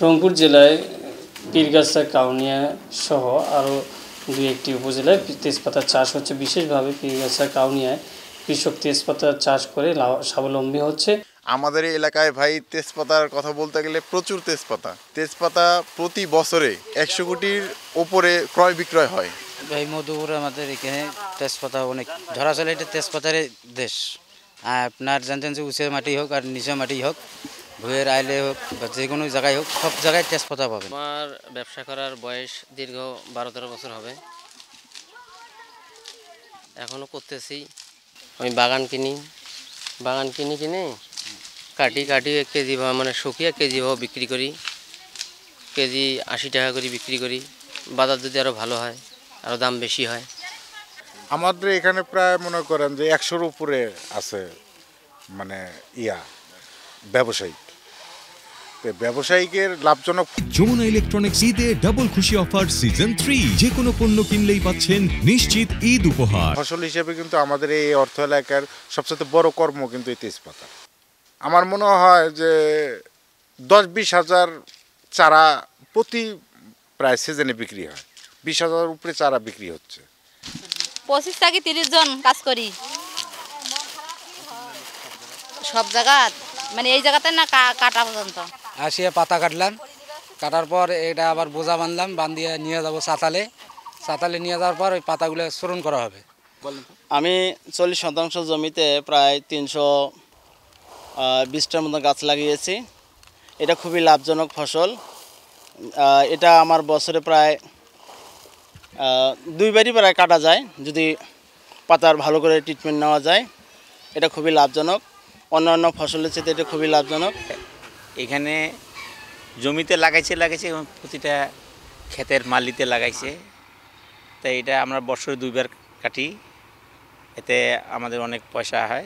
রংপুর জেলায় পীরগাছা, কাউনিয়া সহ আরও দুই-একটি উপজেলায় তেজপাতা চাষ হচ্ছে। বিশেষভাবে পীরগাছা, কাউনিয়ায় কৃষক তেজপাতা চাষ করে স্বাবলম্বী হচ্ছে। আমাদের এই এলাকায় ভাই তেজপাতার কথা বলতে গেলে প্রচুর তেজপাতা প্রতি বছরে 100 কোটির ওপরে ক্রয় বিক্রয় হয়। ভাই মধুপুর আমাদের এখানে তেজপাতা অনেক ধরা চলে, এটা তেজপাতার দেশ। আপনার জানতেন যে উঁচু মাটি হোক আর নিচু মাটি হোক, ভুয়ের আইলে হোক বা যে কোনো জায়গায় হোক, সব জায়গায় তেজপাতা পাবেন। আমার ব্যবসা করার বয়স দীর্ঘ 12-13 বছর হবে, এখনও করতেছি। আমি বাগান কিনে কাটি 1 কেজি মানে শুকিয়ে কেজি ভাবে বিক্রি করি। কেজি 80 টাকা করে বিক্রি করি। বাজার যদি আরও ভালো হয়, আরও দাম বেশি হয়। আমাদের এখানে প্রায় মনে করেন যে 100-র উপরে আছে মানে ব্যবসায়িকের লাভজনক। যমুনা ইলেকট্রনিক্স ঈদে ডাবল খুশি অফার সিজন 3, যে কোনো পণ্য কিনলেই পাচ্ছেন নিশ্চিত ঈদ উপহার। ফসল হিসেবে কিন্তু আমাদের এই অর্থ এলাকার সবচেয়ে বড় কর্ম কিন্তু এই তেজপাতা। আমার মনে হয় যে 10-20 হাজার চারা প্রতি প্রায় সিজনে বিক্রি হয়। 20 হাজারের উপরে চারা বিক্রি হচ্ছে। 25 থেকে 30 জন কাজ করি সব জায়গা, মানে এই জায়গাতে না কাটা পর্যন্ত। আসিয়া পাতা কাটলাম, কাটার পর এটা আবার বোঝা বান্ধিয়ে নিয়ে যাব সাতালে নিয়ে যাওয়ার পর ওই পাতাগুলো শোরণ করা হবে। আমি 40 শতাংশ জমিতে প্রায় 320টার মতো গাছ লাগিয়েছি। এটা খুবই লাভজনক ফসল। এটা আমার বছরে প্রায় 2 বারই প্রায় কাটা যায়, যদি পাতার ভালো করে ট্রিটমেন্ট নেওয়া যায়। এটা খুবই লাভজনক, অন্যান্য ফসলের চেয়ে এটা খুবই লাভজনক। এখানে জমিতে লাগাইছে এবং প্রতিটা ক্ষেতের মালিতে লাগাইছে। তাই এটা আমরা বছরে 2 বার কাটি, এতে আমাদের অনেক পয়সা হয়।